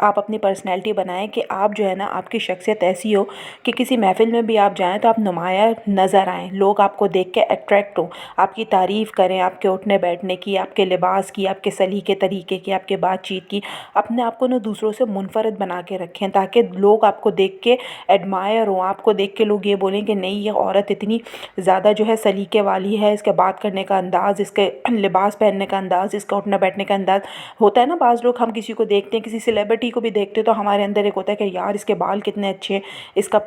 آپ اپنی پرسنالٹی بنائیں کہ آپ جو ہے نا آپ کی شخصیت ایسی ہو کہ کسی محفل میں بھی آپ جائیں تو آپ نمایاں نظر آئیں، لوگ آپ کو دیکھ کے اٹریکٹ ہوں، آپ کی تعریف کریں، آپ کے اٹھنے بیٹھنے کی، آپ کے لباس کی، آپ کے سلیقے طریقے کی، آپ کے بات چیت کی، اپنے آپ کو نا دوسروں سے منفرد بنا کے رکھیں تاکہ لوگ آپ کو دیکھ کے ایڈمائر ہوں، آپ کو دیکھ کے لوگ یہ بولیں کہ نہیں یہ عورت اتنی زیادہ جو ہے سلیقے والی ہے، اس کے بات کرنے کا انداز، اس کے لباس پہننے کا انداز، اس کا اٹھنا بیٹھنے کا انداز ہوتا ہے نا۔ بعض لوگ ہم کسی کو دیکھتے ہیں، کسی سیلیبریٹی کو بھی دیکھتے تو ہمارے اندر ایک ہوتا ہے کہ یار اس کے بال کتنے اچھے ہیں، اس کا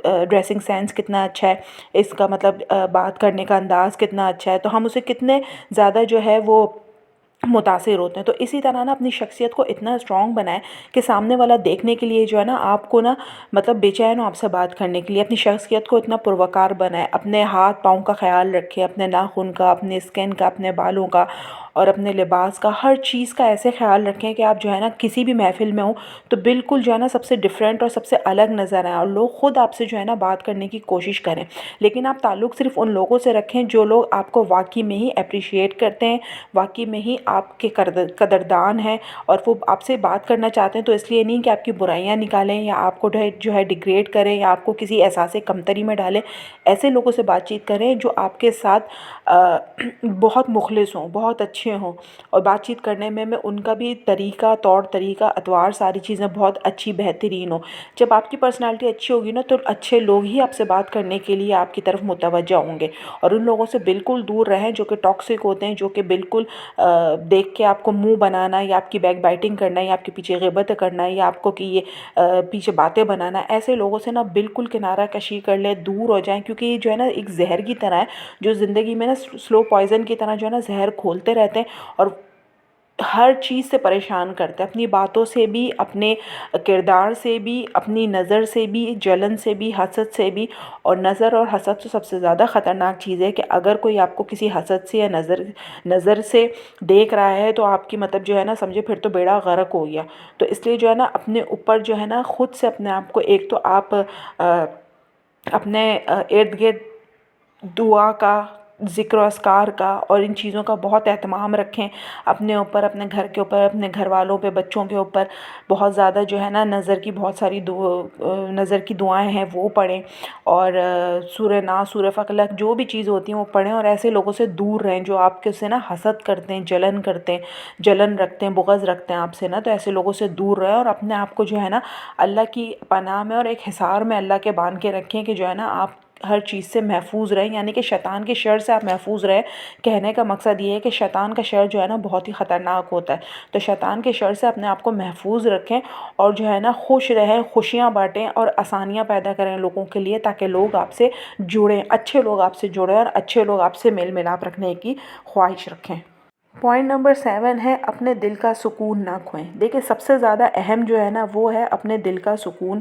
ڈریسنگ سینس کتنا اچھا ہے، اس کا مطلب بات کرنے کا انداز کتنا اچھا ہے، تو ہم اسے کتنے زیادہ جو ہے وہ متاثر ہوتے ہیں۔ تو اسی طرح نا اپنی شخصیت کو اتنا اسٹرانگ بنائیں کہ سامنے والا دیکھنے کے لیے جو ہے نا آپ کو نا مطلب بے چین ہو آپ سے بات کرنے کے لیے۔ اپنی شخصیت کو اتنا پروکار بنائیں، اپنے ہاتھ پاؤں کا خیال رکھیں، اپنے ناخن کا، اپنے اسکن کا، اپنے بالوں کا اور اپنے لباس کا، ہر چیز کا ایسے خیال رکھیں کہ آپ جو ہے نا کسی بھی محفل میں ہوں تو بالکل جو ہے نا سب سے ڈیفرنٹ اور سب سے الگ نظر آئیں اور لوگ خود آپ سے جو ہے نا بات کرنے کی کوشش کریں۔ لیکن آپ تعلق صرف ان لوگوں سے رکھیں جو لوگ آپ کو واقعی میں ہی اپریشیٹ کرتے ہیں، واقعی میں ہی آپ کے قدردان ہیں اور وہ آپ سے بات کرنا چاہتے ہیں۔ تو اس لیے نہیں کہ آپ کی برائیاں نکالیں یا آپ کو جو ہے ڈیگریڈ کریں یا آپ کو کسی احساس کمتری میں ڈالیں۔ ایسے لوگوں سے بات چیت کریں جو آپ کے ساتھ بہت مخلص ہوں، بہت اچھے ہوں اور بات چیت کرنے میں ان کا بھی طریقہ، طور طریقہ، اطوار، ساری چیزیں بہت اچھی بہترین ہوں۔ جب آپ کی پرسنالٹی اچھی ہوگی نا تو اچھے لوگ ہی آپ سے بات کرنے کے لیے آپ کی طرف متوجہ ہوں گے، اور ان لوگوں سے بالکل دور رہیں جو کہ ٹاکسک ہوتے ہیں، جو کہ بالکل دیکھ کے آپ کو منہ بنانا یا آپ کی بیک بائٹنگ کرنا یا آپ کے پیچھے غیبت کرنا یا آپ کو کہ یہ پیچھے باتیں بنانا۔ ایسے لوگوں سے نا بالکل کنارہ کشی کر لیں، دور ہو جائیں، کیونکہ یہ جو ہے نا ایک زہر کی طرح ہے جو زندگی میں نا سلو پوائزن کی طرح جو ہے نا زہر کھولتے رہتے ہیں اور ہر چیز سے پریشان کرتے ہیں، اپنی باتوں سے بھی، اپنے کردار سے بھی، اپنی نظر سے بھی، جلن سے بھی، حسد سے بھی۔ اور نظر اور حسد تو سب سے زیادہ خطرناک چیز ہے کہ اگر کوئی آپ کو کسی حسد سے یا نظر سے دیکھ رہا ہے تو آپ کی مطلب جو ہے نا سمجھے پھر تو بیڑا غرق ہو گیا۔ تو اس لیے جو ہے نا اپنے اوپر جو ہے نا خود سے اپنے آپ کو ایک تو آپ اپنے ارد گرد دعا کا، ذکر و اذکار کا اور ان چیزوں کا بہت اہتمام رکھیں اپنے اوپر، اپنے گھر کے اوپر، اپنے گھر والوں پہ، بچوں کے اوپر بہت زیادہ جو ہے نا نظر کی بہت ساری نظر کی دعائیں ہیں وہ پڑھیں اور سورہ ناس، سورہ فلق، جو بھی چیز ہوتی ہیں وہ پڑھیں اور ایسے لوگوں سے دور رہیں جو آپ کے سے نا حسد کرتے ہیں، جلن کرتے ہیں، جلن رکھتے ہیں، بغض رکھتے ہیں آپ سے نا، تو ایسے لوگوں سے دور رہیں اور اپنے آپ کو جو ہے نا اللہ کی پناہ میں اور ایک حصار میں اللہ کے باندھ کے رکھیں کہ جو ہے نا آپ ہر چیز سے محفوظ رہیں، یعنی کہ شیطان کے شر سے آپ محفوظ رہیں۔ کہنے کا مقصد یہ ہے کہ شیطان کا شر جو ہے نا بہت ہی خطرناک ہوتا ہے، تو شیطان کے شر سے اپنے آپ کو محفوظ رکھیں اور جو ہے نا خوش رہیں، خوشیاں بانٹیں اور آسانیاں پیدا کریں لوگوں کے لیے تاکہ لوگ آپ سے جڑیں، اچھے لوگ آپ سے جڑیں اور اچھے لوگ آپ سے میل ملاپ رکھنے کی خواہش رکھیں۔ پوائنٹ نمبر 7 ہے اپنے دل کا سکون نہ کھوئیں۔ دیکھیں سب سے زیادہ اہم جو ہے نا وہ ہے اپنے دل کا سکون،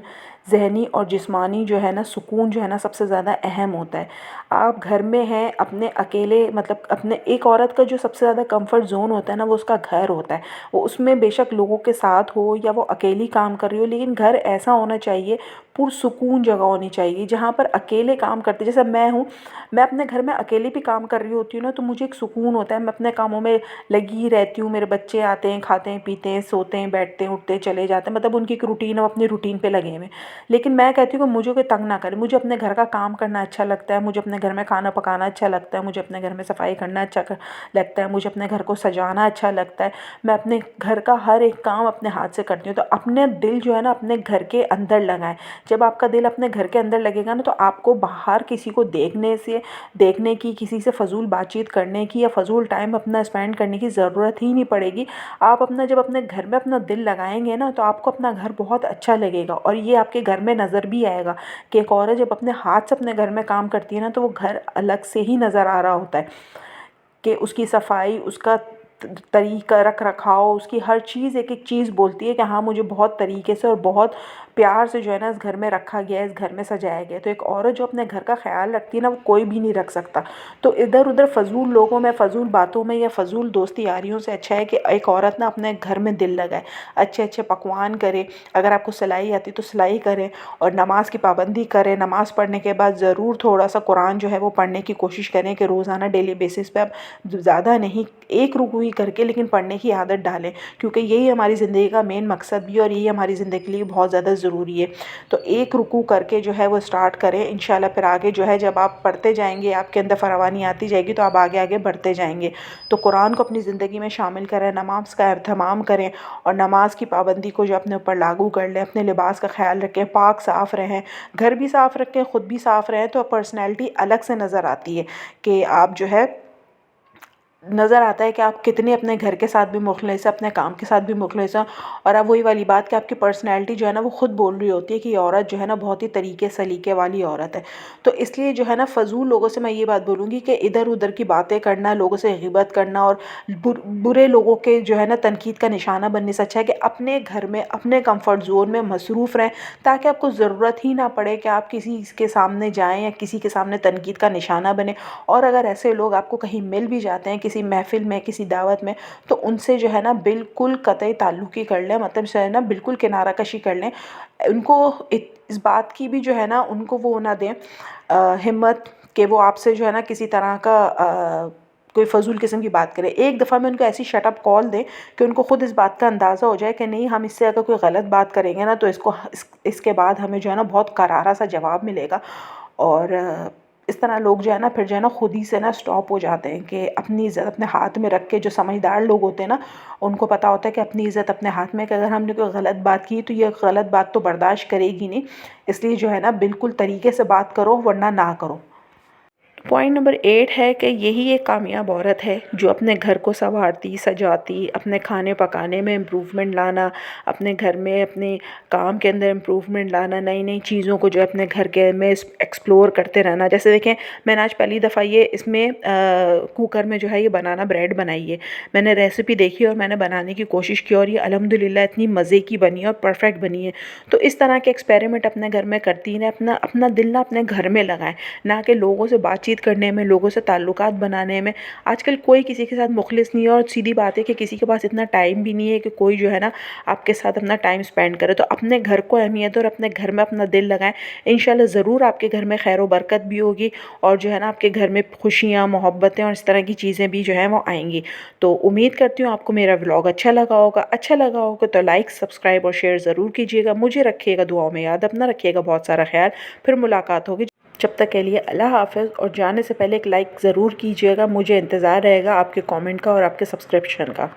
ذہنی اور جسمانی جو ہے نا سکون جو ہے نا سب سے زیادہ اہم ہوتا ہے۔ آپ گھر میں ہیں اپنے اکیلے، مطلب اپنے ایک عورت کا جو سب سے زیادہ کمفرٹ زون ہوتا ہے نا وہ اس کا گھر ہوتا ہے، وہ اس میں بے شک لوگوں کے ساتھ ہو یا وہ اکیلی کام کر رہی ہو، لیکن گھر ایسا ہونا چاہیے، پرسکون جگہ ہونی چاہیے جہاں پر اکیلے کام کرتے، جیسے میں ہوں، میں اپنے گھر میں اکیلے بھی کام کر رہی ہوتی ہوں نا تو مجھے ایک سکون ہوتا ہے، میں اپنے کاموں میں لگی رہتی ہوں، میرے بچے آتے ہیں، کھاتے ہیں، پیتے ہیں، سوتے ہیں، بیٹھتے ہیں، اٹھتے ہیں، چلے جاتے ہیں، مطلب ان کی ایک روٹین، وہ اپنے روٹین پہ لگے ہوئے۔ لیکن میں کہتی ہوں کہ مجھے کوئی تنگ نہ کرے، مجھے اپنے گھر کا کام کرنا اچھا لگتا ہے، مجھے اپنے گھر میں کھانا پکانا اچھا لگتا ہے، مجھے اپنے گھر میں صفائی کرنا اچھا لگتا ہے، مجھے اپنے گھر کو سجانا اچھا لگتا ہے، میں اپنے گھر کا ہر ایک کام اپنے ہاتھ سے کرتی ہوں۔ تو اپنے دل جو ہے نا اپنے گھر کے اندر لگائیں۔ جب آپ کا دل اپنے گھر کے اندر لگے گا نا تو آپ کو باہر کسی کو دیکھنے کی، کسی سے فضول بات چیت کرنے کی یا فضول ٹائم اپنا اسپینڈ کرنے کی ضرورت ہی نہیں پڑے گی۔ آپ جب اپنے گھر میں اپنا دل لگائیں گے نا تو آپ کو اپنا گھر بہت اچھا لگے گا اور یہ آپ کے گھر میں نظر بھی آئے گا کہ ایک عورت جب اپنے ہاتھ سے اپنے گھر میں کام کرتی ہے نا تو وہ گھر الگ سے ہی نظر آ رہا ہوتا ہے کہ اس کی صفائی، اس کا طریقہ رکھ رکھاؤ، اس کی ہر چیز ایک ایک چیز بولتی ہے کہ ہاں مجھے بہت طریقے سے اور بہت پیار سے جو ہے نا اس گھر میں رکھا گیا ہے، اس گھر میں سجایا گیا ہے۔ تو ایک عورت جو اپنے گھر کا خیال رکھتی ہے نا وہ کوئی بھی نہیں رکھ سکتا۔ تو ادھر ادھر فضول لوگوں میں، فضول باتوں میں یا فضول دوستی یاریوں سے اچھا ہے کہ ایک عورت نا اپنے گھر میں دل لگائے، اچھے اچھے پکوان کرے، اگر آپ کو سلائی آتی تو سلائی کریں اور نماز کی پابندی کریں، نماز پڑھنے کے بعد ضرور تھوڑا سا قرآن جو ہے وہ پڑھنے کی کوشش کریں کہ روزانہ ڈیلی بیسس پہ آپ زیادہ نہیں ایک رکوع ہی کر کے لیکن پڑھنے کی عادت ڈالیں، کیونکہ یہی ہماری زندگی کا مین مقصد بھی ہے اور یہی ہماری زندگی کے لیے بہت زیادہ ضروری ہے۔ تو ایک رکوع کر کے جو ہے وہ سٹارٹ کریں، انشاءاللہ پھر آگے جو ہے جب آپ پڑھتے جائیں گے، آپ کے اندر فراوانی آتی جائے گی تو آپ آگے آگے بڑھتے جائیں گے۔ تو قرآن کو اپنی زندگی میں شامل کریں، نماز کا اہتمام کریں اور نماز کی پابندی کو جو اپنے اوپر لاگو کر لیں، اپنے لباس کا خیال رکھیں، پاک صاف رہیں، گھر بھی صاف رکھیں، خود بھی صاف رہیں، تو پرسنالٹی الگ سے نظر آتی ہے کہ آپ جو ہے نظر آتا ہے کہ آپ کتنے اپنے گھر کے ساتھ بھی مخلص ہیں، اپنے کام کے ساتھ بھی مخلص ہیں، اور اب وہی والی بات کہ آپ کی پرسنالٹی جو ہے نا وہ خود بول رہی ہوتی ہے کہ یہ عورت جو ہے نا بہت ہی طریقے سلیقے والی عورت ہے۔ تو اس لیے جو ہے نا فضول لوگوں سے میں یہ بات بولوں گی کہ ادھر ادھر کی باتیں کرنا، لوگوں سے غیبت کرنا اور برے لوگوں کے جو ہے نا تنقید کا نشانہ بننے سے اچھا ہے کہ اپنے گھر میں اپنے کمفرٹ زون میں مصروف رہیں، تاکہ آپ کو ضرورت ہی نہ پڑے کہ آپ کسی کے سامنے جائیں یا کسی کے سامنے تنقید کا نشانہ بنے۔ اور اگر ایسے لوگ آپ کو کہیں مل بھی جاتے ہیں کسی محفل میں، کسی دعوت میں، تو ان سے جو ہے نا بالکل قطعی تعلق ہی کر لیں، مطلب جو ہے نا بالکل کنارہ کشی کر لیں۔ ان کو اس بات کی بھی جو ہے نا ان کو وہ نہ دیں ہمت کہ وہ آپ سے جو ہے نا کسی طرح کا کوئی فضول قسم کی بات کرے۔ ایک دفعہ میں ان کو ایسی شٹ اپ کال دیں کہ ان کو خود اس بات کا اندازہ ہو جائے کہ نہیں، ہم اس سے اگر کوئی غلط بات کریں گے نا تو اس کے بعد ہمیں جو ہے نا بہت کرارا سا جواب ملے گا۔ اور اس طرح لوگ جو ہے نا پھر جو ہے نا خود ہی سے نا سٹاپ ہو جاتے ہیں کہ اپنی عزت اپنے ہاتھ میں رکھ کے، جو سمجھدار لوگ ہوتے ہیں نا ان کو پتہ ہوتا ہے کہ اپنی عزت اپنے ہاتھ میں، کہ اگر ہم نے کوئی غلط بات کی تو یہ غلط بات تو برداشت کرے گی نہیں، اس لیے جو ہے نا بالکل طریقے سے بات کرو ورنہ نہ کرو۔ پوائنٹ نمبر 8 ہے کہ یہی ایک کامیاب عورت ہے جو اپنے گھر کو سنوارتی، سجاتی، اپنے کھانے پکانے میں امپروومنٹ لانا، اپنے گھر میں اپنے کام کے اندر امپروومنٹ لانا، نئی نئی چیزوں کو جو اپنے گھر کے میں ایکسپلور کرتے رہنا۔ جیسے دیکھیں میں نے آج پہلی دفعہ یہ اس میں کوکر میں جو ہے یہ بنانا بریڈ بنائی ہے، میں نے ریسیپی دیکھی اور میں نے بنانے کی کوشش کی اور یہ الحمدللہ اتنی مزے کی بنی ہے اور پرفیکٹ بنی ہے۔ تو اس طرح کے ایکسپیریمنٹ اپنے گھر میں کرتی ہیں، اپنا دل نہ اپنے گھر میں لگائیں، نہ کہ لوگوں سے بات چیت کرنے میں، لوگوں سے تعلقات بنانے میں۔ آج کل کوئی کسی کے ساتھ مخلص نہیں ہے، اور سیدھی بات ہے کہ کسی کے پاس اتنا ٹائم بھی نہیں ہے کہ کوئی جو ہے نا آپ کے ساتھ اپنا ٹائم سپینڈ کرے۔ تو اپنے گھر کو اہمیت اور اپنے گھر میں اپنا دل لگائیں، انشاءاللہ ضرور آپ کے گھر میں خیر و برکت بھی ہوگی، اور جو ہے نا آپ کے گھر میں خوشیاں، محبتیں اور اس طرح کی چیزیں بھی جو ہیں وہ آئیں گی۔ تو امید کرتی ہوں آپ کو میرا ولاگ اچھا لگا ہوگا تو لائک، سبسکرائب اور شیئر ضرور کیجیے گا۔ مجھے رکھیے گا دعاؤں میں یاد، اپنا رکھیے گا بہت سارا خیال، پھر ملاقات ہوگی۔ جب تک کے لیے اللہ حافظ، اور جانے سے پہلے ایک لائک ضرور کیجیے گا، مجھے انتظار رہے گا آپ کے کامنٹ کا اور آپ کے سبسکرپشن کا۔